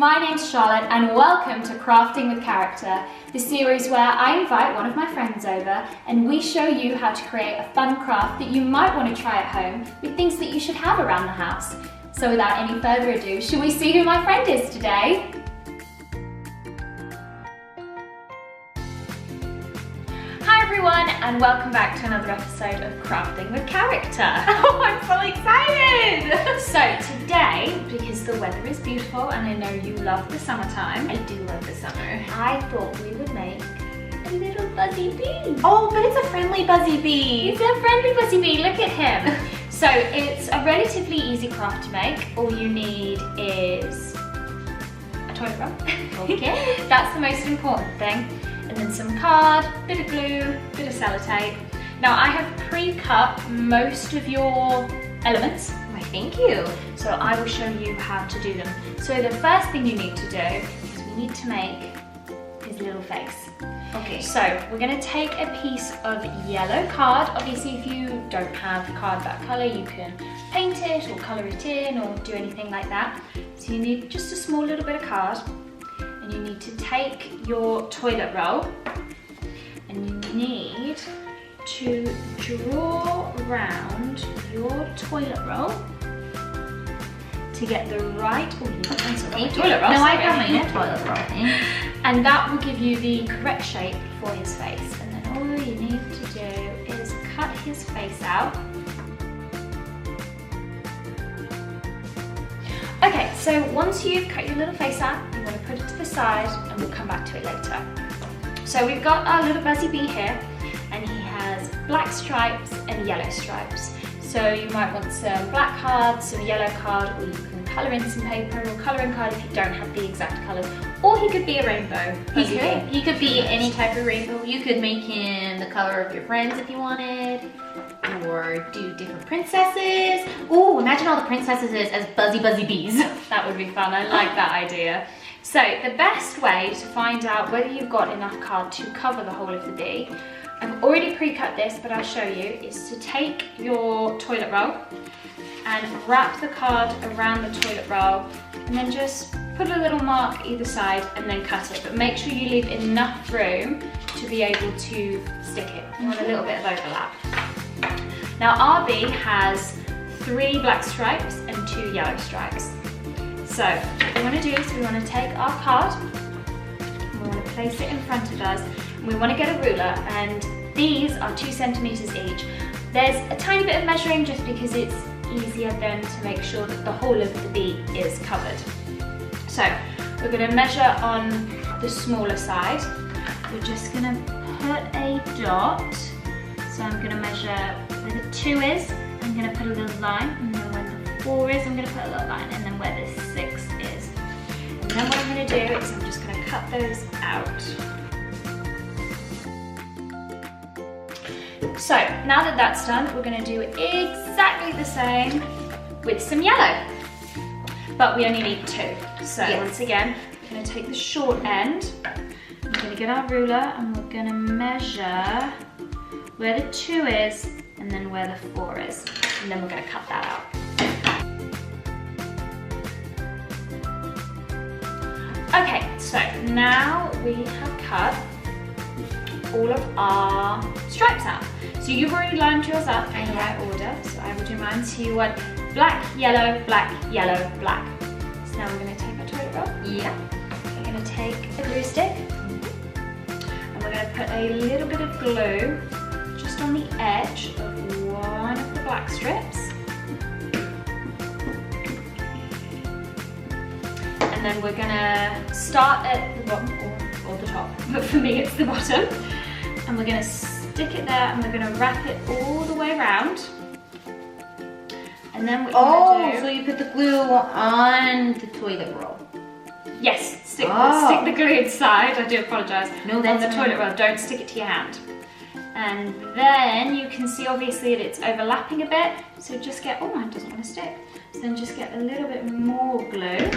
my name's Charlotte and welcome to Crafting with Character, the series where I invite one of my friends over and we show you how to create a fun craft that you might want to try at home with things that you should have around the house. So without any further ado, shall we see who my friend is today? Hi everyone and welcome back to another episode of Crafting with Character. Oh, I'm so excited! So today, because the weather is beautiful and I know you love the summertime, I do love the summer. I thought we would make a little buzzy bee. Oh, but it's a friendly buzzy bee. It's a friendly buzzy bee, look at him. So it's a relatively easy craft to make. All you need is a toilet roll. Okay. That's the most important thing. And then some card, bit of glue, bit of sellotape. Now I have pre-cut most of your elements. Why, thank you. So I will show you how to do them. So the first thing you need to do is we need to make his little face. Okay. So we're going to take a piece of yellow card. Obviously if you don't have card that colour, you can paint it or colour it in or do anything like that. So you need just a small little bit of card. And you need to take your toilet roll and you need to draw around your toilet roll to get the right toilet roll. No, I got my own toilet roll thing. And that will give you the correct shape for his face. And then all you need to do is cut his face out. Okay, so once you've cut your little face out, you want to put it to the side and we'll come back to it later. So we've got our little buzzy bee here and he has black stripes and yellow stripes. So you might want some black card, some yellow card, or you can colour in some paper or colouring card if you don't have the exact colours. Or he could be a rainbow. He could be any type of rainbow. You could make him the color of your friends if you wanted. Or do different princesses. Oh, imagine all the princesses as buzzy bees. That would be fun, I like that idea. So the best way to find out whether you've got enough card to cover the whole of the bee, I've already pre-cut this, but I'll show you, is to take your toilet roll and wrap the card around the toilet roll and then just put a little mark either side and then cut it. But make sure you leave enough room to be able to stick it. You want a little bit of overlap. Now our bee has 3 black stripes and 2 yellow stripes. So what we want to do is we want to take our card and we want to place it in front of us. And we want to get a ruler and these are 2 centimeters each. There's a tiny bit of measuring just because it's easier then to make sure that the whole of the bee is covered. So we're going to measure on the smaller side. We're just going to put a dot. So I'm going to measure where the 2 is, I'm going to put a little line, and then where the 4 is, I'm going to put a little line, and then where the 6 is. And then what I'm going to do is I'm just going to cut those out. So now that that's done, we're going to do exactly the same with some yellow. But we only need 2. So once again, we're going to take the short end, we're going to get our ruler, and we're going to measure where the 2 is and then where the 4 is. And then we're going to cut that out. Okay, so now we have cut all of our stripes out. So you've already lined yours up in the right order. So I will do mine. So you want black, yellow, black, yellow, black. So now we're going to take our toilet roll. Yeah. We're going to take a glue stick. And we're going to put a little bit of glue just on the edge of one of the black strips. And then we're gonna start at the bottom or the top, but for me it's the bottom. And we're gonna stick it there and we're gonna wrap it all the way around. And then what you're gonna do... so you put the glue on the toilet roll. Yes, stick the glue inside. I do apologise. No, that's on the toilet roll, don't stick it to your hand. And then you can see obviously that it's overlapping a bit, so just get, oh mine doesn't want to stick. So then just get a little bit more glue.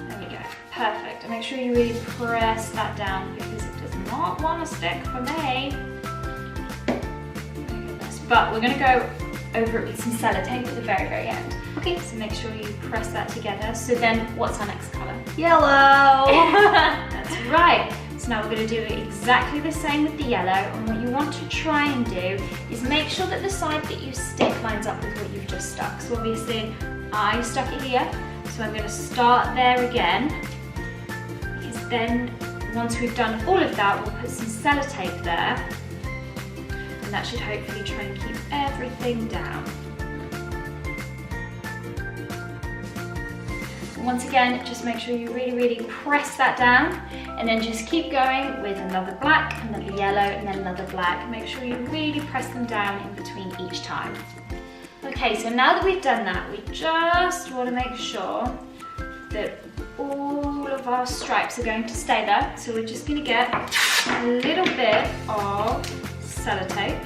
There we go, perfect. And make sure you really press that down because it does not want to stick for me. but we're going to go over it with some sellotape at the very, very end. Okay. So make sure you press that together. So then what's our next colour? Yellow. That's right. So now we're going to do exactly the same with the yellow, and what you want to try and do is make sure that the side that you stick lines up with what you've just stuck. So obviously I stuck it here, so I'm going to start there again, because then once we've done all of that, we'll put some sellotape there, and that should hopefully try and keep everything down. Once again, just make sure you really, really press that down, and then just keep going with another black, another yellow, and then another black. Make sure you really press them down in between each time. Okay, so now that we've done that, we just want to make sure that all of our stripes are going to stay there. So we're just going to get a little bit of sellotape.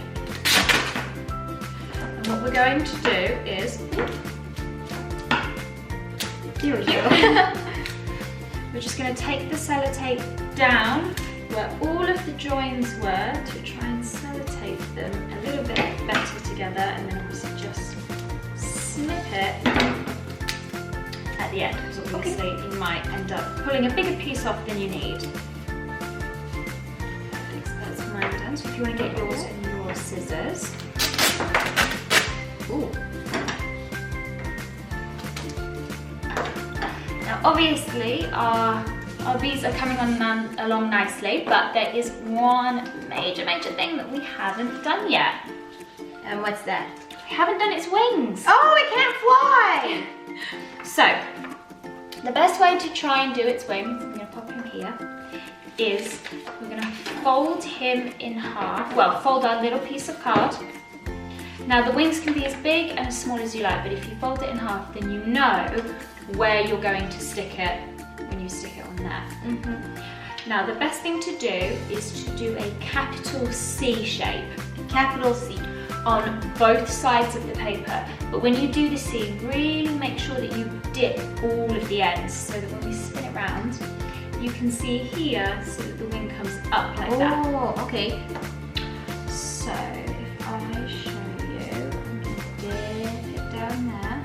And what we're going to do is, here we go. We're just going to take the sellotape down where all of the joins were to try and sellotape them a little bit better together, and then obviously just snip it at the end, because obviously you might end up pulling a bigger piece off than you need. Perfect, so that's mine done. So if you want to get yours and your scissors. Ooh. Now obviously our beads are coming along nicely, but there is one major thing that we haven't done yet. And what's that? We haven't done its wings. Oh, it can't fly! So, the best way to try and do its wings, I'm going to pop him here, is we're going to fold him in half. Well, fold our little piece of card. Now the wings can be as big and as small as you like, but if you fold it in half, then you know where you're going to stick it when you stick it on there. Now the best thing to do is to do a capital C shape. Capital C. On both sides of the paper. But when you do the C, really make sure that you dip all of the ends, so that when we spin it round, you can see here, so that the wing comes up like that. Oh, okay. So if I show you, I'm going to dip it down there,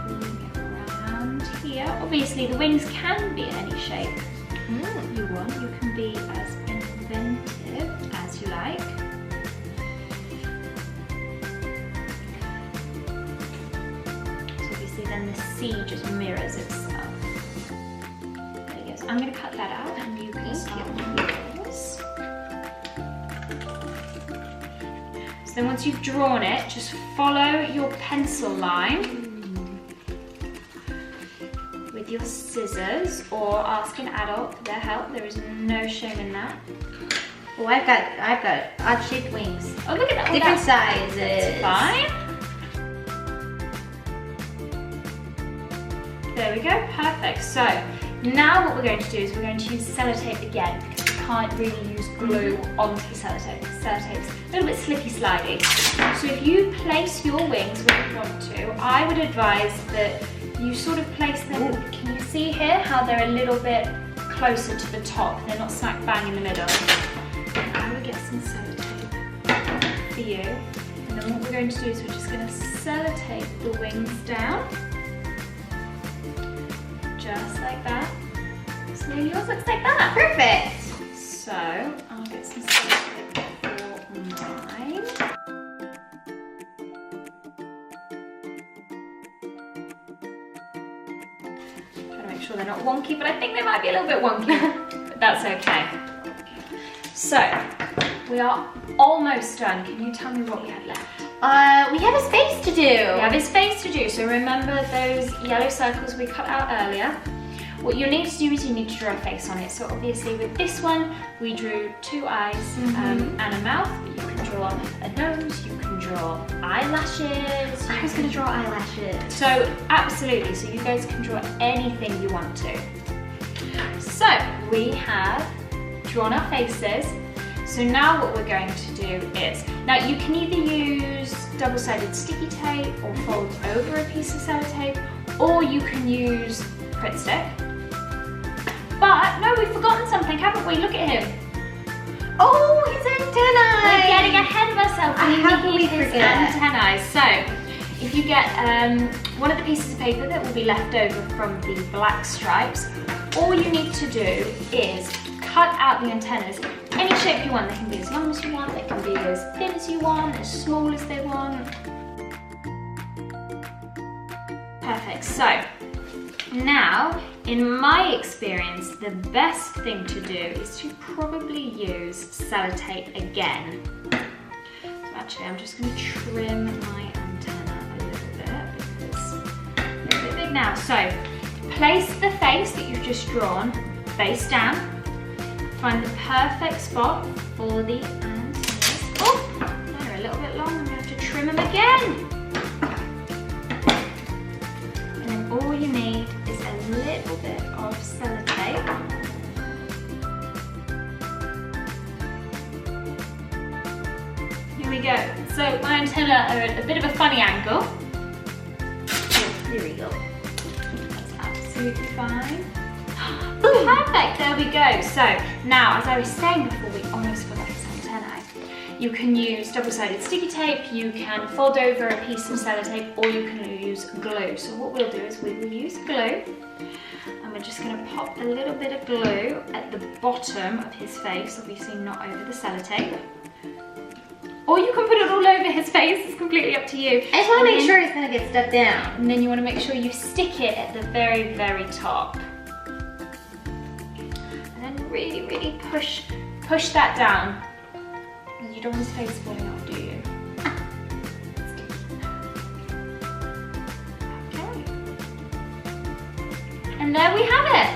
bring it around here. Obviously the wings can be any shape you want. You can be as inventive as you like. So obviously then the C just mirrors itself. There you go. So I'm going to cut that out, and you can start on yours. So then once you've drawn it, just follow your pencil line with your scissors, or ask an adult for their help. There is no shame in that. Oh, I've got odd-shaped wings. Oh, look at that. Different sizes. It's fine. There we go, perfect. So now what we're going to do is we're going to use sellotape again, because we can't really use glue onto the sellotape. Sellotape's a little bit slippy slidey. So if you place your wings where you want to, I would advise that you sort of place them. Ooh. Can you see here how they're a little bit closer to the top? They're not smack bang in the middle. I would get some sellotape for you. And then what we're going to do is we're just going to sellotape the wings down. Just like that. So yours looks like that. Perfect. So I'll get some sellotape for mine. Trying to make sure they're not wonky, but I think they might be a little bit wonky. But that's okay. So we are almost done. Can you tell me what we have left? We have a space to do. We have a space to do. So remember those yellow circles we cut out earlier? What you need to do is you need to draw a face on it. So obviously with this one, we drew 2 eyes and a mouth. But you can draw a nose, you can draw eyelashes. I was going to draw eyelashes. So absolutely, so you guys can draw anything you want to. So we have drawn our faces. So now what we're going to do is, now you can either use double-sided sticky tape or fold over a piece of sellotape, or you can use Pritt stick. But no, we've forgotten something, haven't we? Look at him. Oh, his antennae! We're getting ahead of ourselves. How can we his forget? antennae. So, if you get one of the pieces of paper that will be left over from the black stripes, all you need to do is cut out the antennas any shape you want. They can be as long as you want, they can be as thin as you want, as small as they want. Perfect. So, now, in my experience, the best thing to do is to probably use sellotape again. So actually, I'm just going to trim my antenna a little bit because it's a little bit big now. So, place the face that you've just drawn face down. Find the perfect spot for the antennas. Oh, they're a little bit long. I'm going to have to trim them again. And then all you need is a little bit of sellotape. Here we go. So my antenna are at a bit of a funny angle. Oh, here we go. That's absolutely fine. Perfect, there we go. So now, as I was saying before, we almost forgot his antennae. You can use double-sided sticky tape, you can fold over a piece of sellotape, or you can use glue. So what we'll do is we will use glue, and we're just going to pop a little bit of glue at the bottom of his face, obviously not over the sellotape. Or you can put it all over his face, it's completely up to you. I just want to make sure it's going to get stuck down. And then you want to make sure you stick it at the very, very top. And then really, really push that down. You don't want his face falling off, do you? Okay. And there we have it.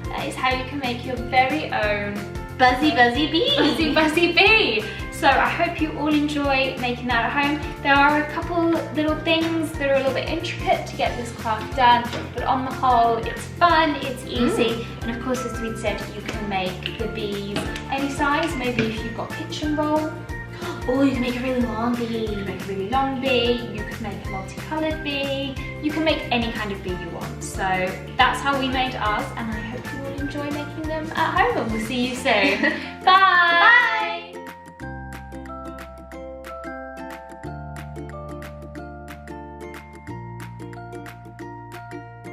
That is how you can make your very own Buzzy Buzzy Bee. Buzzy Buzzy Bee. So I hope you all enjoy making that at home. There are a couple little things that are a little bit intricate to get this craft done, but on the whole, it's fun, it's easy, and of course, as we said, you can make the bees any size. Maybe if you've got kitchen roll, Oh, you can make a really long bee. you can make a really long bee, you could make a multicolored bee, you can make any kind of bee you want. So that's how we made ours, and I hope you all enjoy making them at home, and we'll see you soon. Bye!